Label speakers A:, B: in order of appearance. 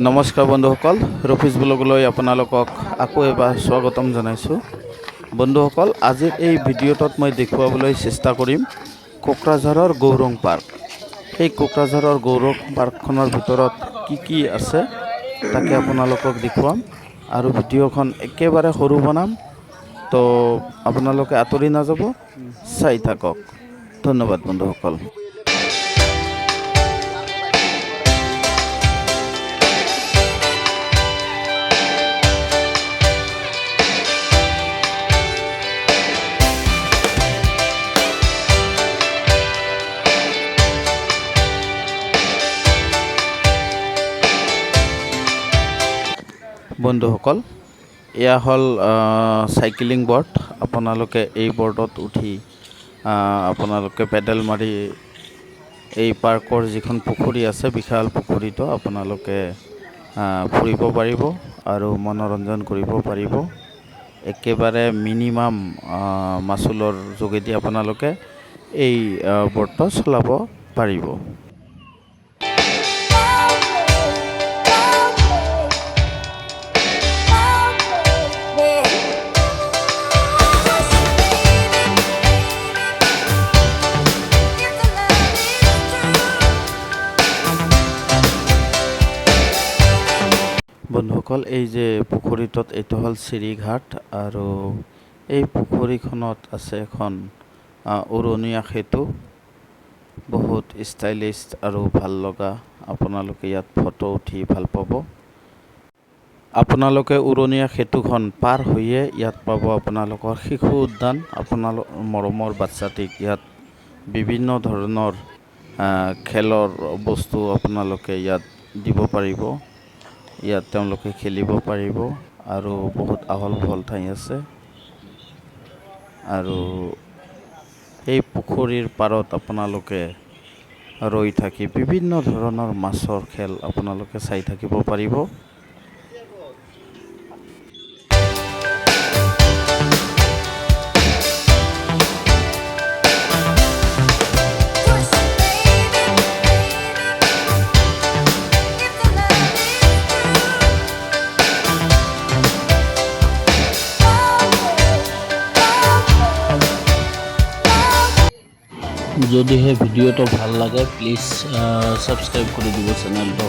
A: নমস্কাৰ বন্ধুসকল, ৰফিজ ব্লগলৈ আপোনালোকক আকৌ এবাৰ স্বাগতম জনাইছোঁ। বন্ধুসকল, আজিৰ এই ভিডিঅ'টোত মই দেখুৱাবলৈ চেষ্টা কৰিম কোকৰাঝাৰৰ গৌৰং পাৰ্ক। সেই কোকৰাঝাৰৰ গৌৰং পাৰ্কখনৰ ভিতৰত কি আছে তাকে আপোনালোকক দেখুৱাম আৰু ভিডিঅ'খন একেবাৰে সৰু বনাম, তো আপোনালোকে আঁতৰি নাযাব, চাই থাকক। ধন্যবাদ বন্ধুসকল। বন্ধুসকল, এয়া হ'ল চাইকেলিং বৰ্ড। আপোনালোকে এই বৰ্ডত উঠি আপোনালোকে পেডেল মাৰি এই পাৰ্কৰ যিখন পুখুৰী আছে, বিশাল পুখুৰীটো আপোনালোকে ফুৰিব পাৰিব আৰু মনোৰঞ্জন কৰিব পাৰিব। একেবাৰে মিনিমাম মাচুলৰ যোগেদি আপোনালোকে এই বৰ্ডটো চলাব পাৰিব। বন্ধুসকল, এই যে পুখুৰীটোত এইটো হ'ল চিৰিঘাট আৰু এই পুখুৰীখনত আছে এখন উৰণীয়া সেতু, বহুত ষ্টাইলিছ আৰু ভাল লগা। আপোনালোকে ইয়াত ফটো উঠি ভাল পাব। আপোনালোকে উৰণীয়া সেতুখন পাৰ হৈয়ে ইয়াত পাব আপোনালোকৰ শিশু উদ্যান। আপোনালোক মৰমৰ বাচ্চাটিক ইয়াত বিভিন্ন ধৰণৰ খেলৰ বস্তু আপোনালোকে ইয়াত দিব পাৰিব। ইয়াত তেওঁলোকে খেলিব পাৰিব আৰু বহুত আহল বহল ঠাই আছে। আৰু এই পুখুৰীৰ পাৰত আপোনালোকে ৰৈ থাকি বিভিন্ন ধৰণৰ মাছৰ খেল আপোনালোকে চাই থাকিব পাৰিব। যদিহে ভিডিঅ'টো ভাল লাগে প্লিজ ছাবস্ক্ৰাইব কৰি দিব চেনেলটো।